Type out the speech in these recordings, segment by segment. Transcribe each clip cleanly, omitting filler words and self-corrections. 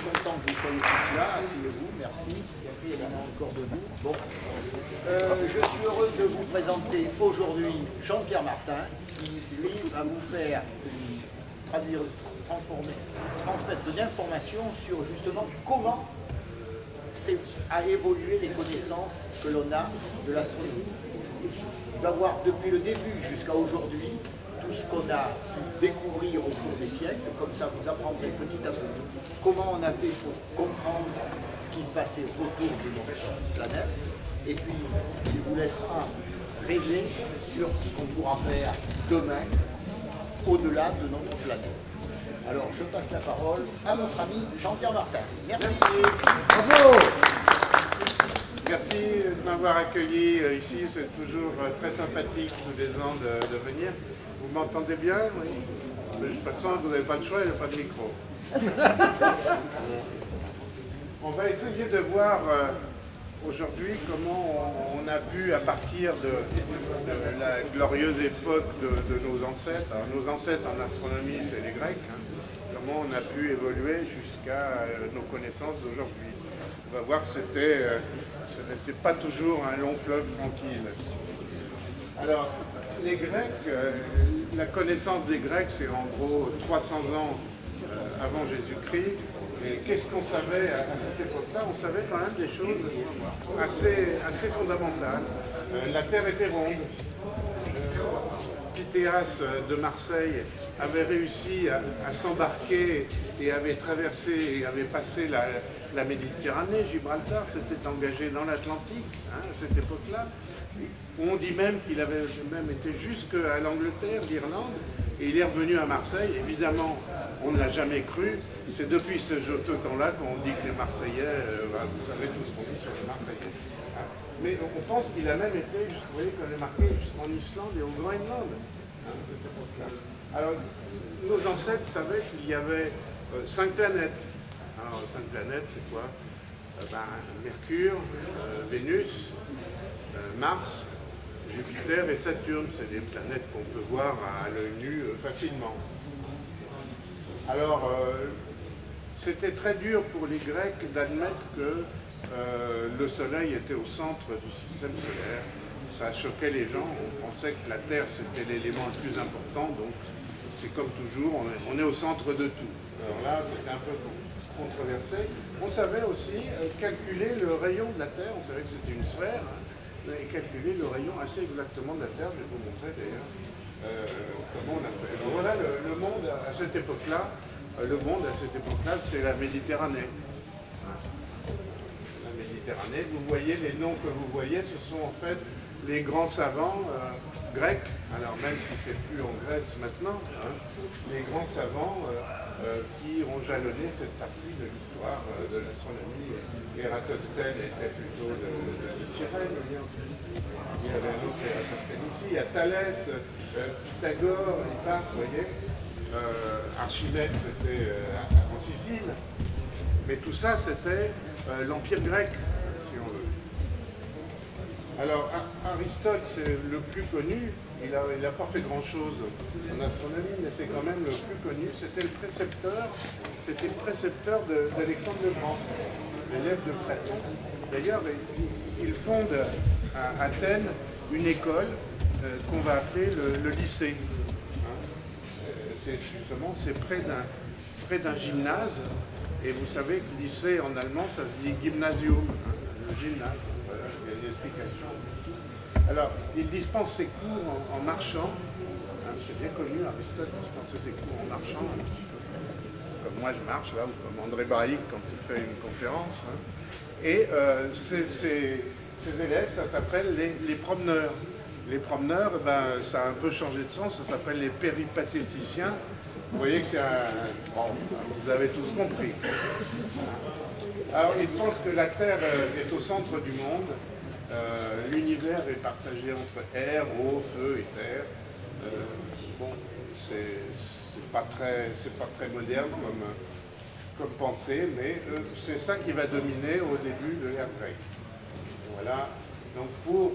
content que vous soyez tous là. Asseyez-vous, merci. Il y en a encore debout. Bon. Je suis heureux de vous présenter aujourd'hui Jean-Pierre Martin, qui lui va vous faire transmettre une information sur justement comment a évolué les connaissances que l'on a de l'astronomie. Il va voir depuis le début jusqu'à aujourd'hui tout ce qu'on a pu découvrir au cours des siècles, comme ça vous apprendrez petit à petit comment on a fait pour comprendre ce qui se passait autour de notre planète, et puis il vous laissera rêver sur ce qu'on pourra faire demain au-delà de notre planète. Alors je passe la parole à notre ami Jean-Pierre Martin. Merci. Bravo. Merci de m'avoir accueilli ici, c'est toujours très sympathique tous les ans de venir. Vous m'entendez bien? Oui. Mais de toute façon, vous n'avez pas de choix, il n'y a pas de micro. On va essayer de voir aujourd'hui comment on a pu, à partir de la glorieuse époque de nos ancêtres, alors nos ancêtres en astronomie, c'est les Grecs, hein, comment on a pu évoluer jusqu'à nos connaissances d'aujourd'hui. On va voir que ce n'était pas toujours un long fleuve tranquille. Alors, les Grecs, la connaissance des Grecs, c'est en gros 300 ans avant Jésus-Christ. Et qu'est-ce qu'on savait à cette époque-là? On savait quand même des choses assez fondamentales. La Terre était ronde. Pythéas de Marseille avait réussi à s'embarquer et avait traversé et avait passé la Méditerranée. Gibraltar s'était engagé dans l'Atlantique hein, à cette époque-là. On dit même qu'il avait même été jusqu'à l'Angleterre, l'Irlande, et il est revenu à Marseille. Évidemment, on ne l'a jamais cru. C'est depuis ce temps-là qu'on dit que les Marseillais, vous savez tout ce qu'on dit sur les Marseillais. Mais on pense qu'il a même été, vous voyez, qu'on est marqué en Islande et au Groenland, à cette époque-là. Alors, nos ancêtres savaient qu'il y avait 5 planètes. Alors, 5 planètes, c'est quoi? Mercure, Vénus, Mars, Jupiter et Saturne. C'est des planètes qu'on peut voir à l'œil nu facilement. Alors, c'était très dur pour les Grecs d'admettre que le Soleil était au centre du système solaire. Ça choquait les gens. On pensait que la Terre, c'était l'élément le plus important. Donc, c'est comme toujours, on est au centre de tout. Alors là, c'était un peu controversé. On savait aussi calculer le rayon de la Terre. On savait que c'était une sphère. Et calculer le rayon assez exactement de la Terre. Je vais vous montrer d'ailleurs comment on a fait. Alors, voilà le monde à cette époque-là. Le monde à cette époque-là, c'est la Méditerranée. La Méditerranée, vous voyez les noms que vous voyez, ce sont en fait les grands savants grecs, alors même si c'est plus en Grèce maintenant, hein, les grands savants qui ont jalonné cette partie de l'histoire de l'astronomie. Ératosthène était plutôt de Cyrène. Il y avait un autre Ératosthène ici, il y a Thalès, Pythagore, Hipparque, vous voyez. Archimède, c'était en Sicile. Mais tout ça, c'était l'Empire grec, si on veut. Alors, Aristote, c'est le plus connu. Il n'a pas fait grand-chose en astronomie, mais c'est quand même le plus connu. C'était le précepteur d'Alexandre le Grand, l'élève de Platon. D'ailleurs, il fonde à Athènes une école qu'on va appeler le lycée. C'est près d'un gymnase. Et vous savez que lycée en allemand, ça se dit Gymnasium, hein, le gymnase. Voilà, il y a une explication. Alors, il dispense ses cours en marchant. Hein, c'est bien connu, Aristote dispensait ses cours en marchant. Un petit peu. Comme moi je marche là, ou comme André Baïk quand il fait une conférence. Hein. Et ces élèves, ça s'appelle les promeneurs. Les promeneurs, ben, ça a un peu changé de sens, ça s'appelle les péripatéticiens. Vous voyez que c'est un... Bon, vous avez tous compris. Alors, ils pensent que la Terre est au centre du monde. L'univers est partagé entre air, eau, feu et terre. Bon, c'est pas très moderne comme pensée, mais c'est ça qui va dominer au début de l'ère grecque. Voilà. Donc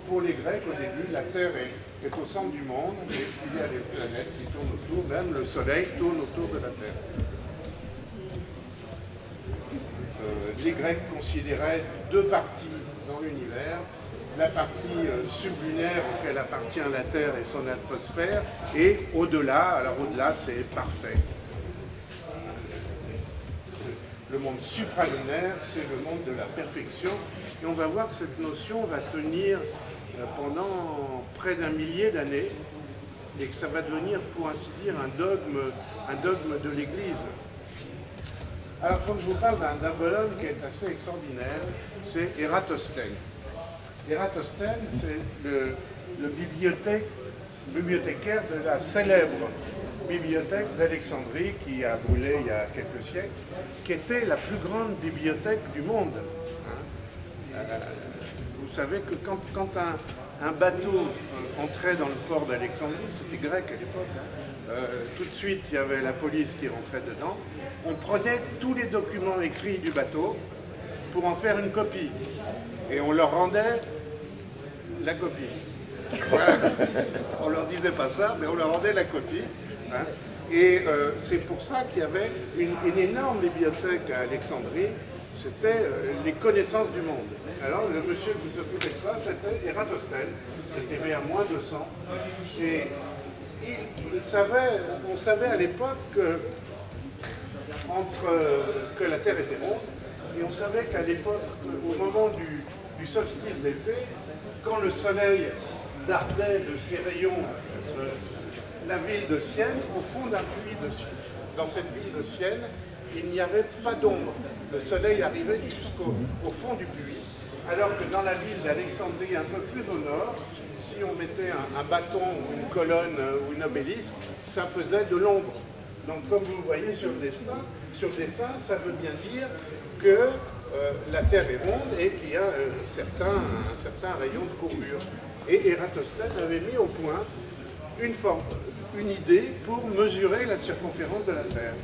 pour les Grecs, au début, la Terre est au centre du monde, et il y a des planètes qui tournent autour, même le Soleil tourne autour de la Terre. Grecs considéraient deux parties dans l'univers, la partie sublunaire auquel appartient la Terre et son atmosphère, et au-delà, alors au-delà c'est parfait. Le monde supralunaire, c'est le monde de la perfection, et on va voir que cette notion va tenir pendant près d'un millier d'années, et que ça va devenir, pour ainsi dire, un dogme de l'Église. Alors, il faut que je vous parle d'un bonhomme qui est assez extraordinaire, c'est Ératosthène. Ératosthène, c'est le bibliothécaire de la célèbre bibliothèque d'Alexandrie qui a brûlé il y a quelques siècles, qui était la plus grande bibliothèque du monde. Vous savez que quand un bateau entrait dans le port d'Alexandrie, c'était grec à l'époque, tout de suite il y avait la police qui rentrait dedans, on prenait tous les documents écrits du bateau pour en faire une copie, et on leur rendait la copie. Voilà. On leur disait pas ça, mais on leur rendait la copie. Hein. Et c'est pour ça qu'il y avait une énorme bibliothèque à Alexandrie, c'était les connaissances du monde. Alors le monsieur qui s'occupait de ça, c'était Ératosthène, c'était vers moins 200. Et on savait à l'époque que la Terre était ronde, et on savait qu'à l'époque, au moment du solstice d'été, quand le soleil dardait de ses rayons la ville de Sienne, au fond d'un puits de Sienne. Dans cette ville de Sienne, il n'y avait pas d'ombre. Le soleil arrivait jusqu'au fond du puits, alors que dans la ville d'Alexandrie, un peu plus au nord, si on mettait un bâton ou une colonne ou une obélisque, ça faisait de l'ombre. Donc comme vous le voyez sur le dessin, ça veut bien dire que la Terre est ronde et qu'il y a un certain rayon de courbure. Et Ératosthène avait mis au point une idée pour mesurer la circonférence de la Terre.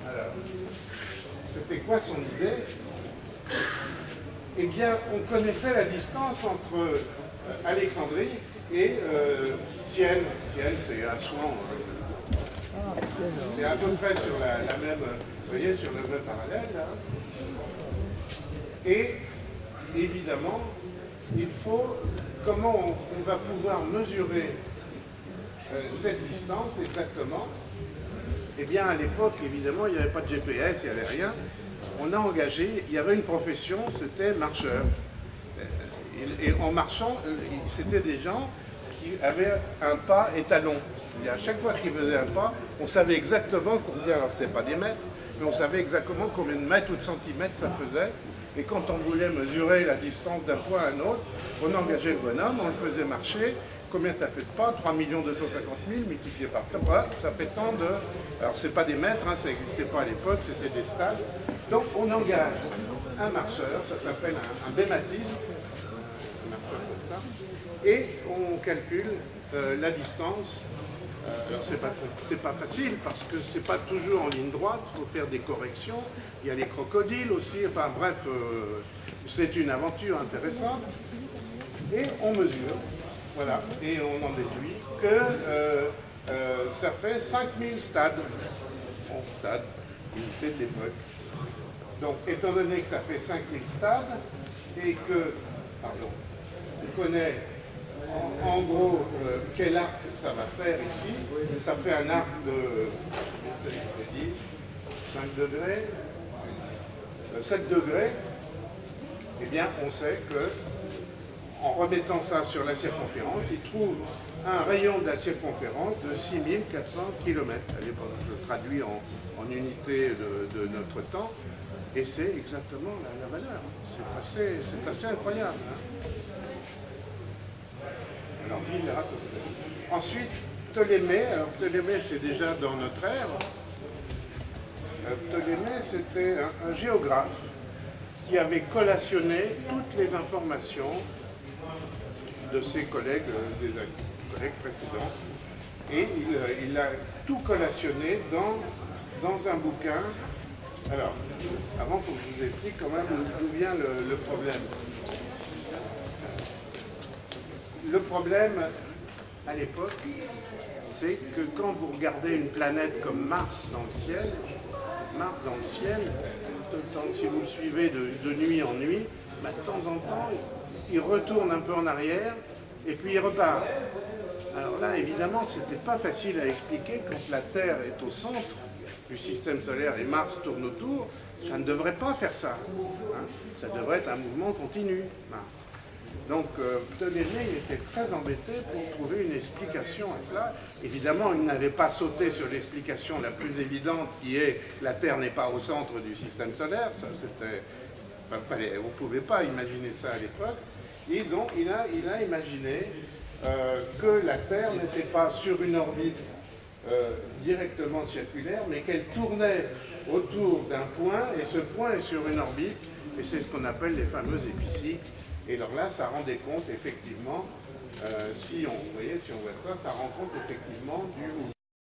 Alors, c'était quoi son idée? Eh bien, on connaissait la distance entre Alexandrie et Sienne. Sienne, c'est Assouan. C'est à peu près sur la même, vous voyez, sur le même parallèle. Là. Et évidemment, il faut, comment on va pouvoir mesurer cette distance exactement? Eh bien, à l'époque, évidemment, il n'y avait pas de GPS, il n'y avait rien. On a engagé, il y avait une profession, c'était marcheur. Et en marchant, c'était des gens qui avaient un pas étalon. Et à chaque fois qu'ils faisaient un pas, on savait exactement combien, alors c'est pas des mètres, mais on savait exactement combien de mètres ou de centimètres ça faisait. Et quand on voulait mesurer la distance d'un point à un autre, on engageait le bonhomme, on le faisait marcher. Combien tu as fait de pas? 3 250 000 multiplié par 3, ça fait tant de... Alors c'est pas des mètres, hein, ça n'existait pas à l'époque, c'était des stades. Donc on engage un marcheur, ça s'appelle un bématiste, un marcheur comme ça, et on calcule la distance. Alors c'est pas facile parce que c'est pas toujours en ligne droite, il faut faire des corrections, il y a les crocodiles aussi, enfin bref, c'est une aventure intéressante. Et on mesure, voilà, et on en déduit que ça fait 5000 stades. Bon, stade, unité de l'époque. Donc, étant donné que ça fait 5000 stades, et que, pardon, on connaît en gros quel arc ça va faire ici, ça fait un arc de 5 degrés, 7 degrés, eh bien, on sait que en remettant ça sur la circonférence, il trouve un rayon de la circonférence de 6400 km. À l'époque, je traduis en unité de notre temps, et c'est exactement la valeur. C'est assez incroyable. Hein. Alors, ensuite, Ptolémée. Alors, Ptolémée, c'est déjà dans notre ère. Ptolémée, c'était un géographe qui avait collationné toutes les informations de ses collègues, des collègues précédents. Et il a tout collationné dans un bouquin. Alors, avant, il faut que je vous explique quand même d'où vient le problème. Le problème, à l'époque, c'est que quand vous regardez une planète comme Mars dans le ciel, si vous le suivez de nuit en nuit, bah, de temps en temps, il retourne un peu en arrière et puis il repart. Alors là, évidemment, c'était pas facile à expliquer quand la Terre est au centre du système solaire et Mars tourne autour. Ça ne devrait pas faire ça. Hein. Ça devrait être un mouvement continu. Hein. Donc, Ptolémée était très embêté pour trouver une explication à cela. Évidemment, il n'avait pas sauté sur l'explication la plus évidente qui est la Terre n'est pas au centre du système solaire. Ça, c'était... Enfin, vous ne pouvez pas imaginer ça à l'époque. Et donc, il a imaginé que la Terre n'était pas sur une orbite directement circulaire, mais qu'elle tournait autour d'un point, et ce point est sur une orbite, et c'est ce qu'on appelle les fameux épicycles. Et alors là, ça rendait compte effectivement, si on voit ça, ça rend compte effectivement du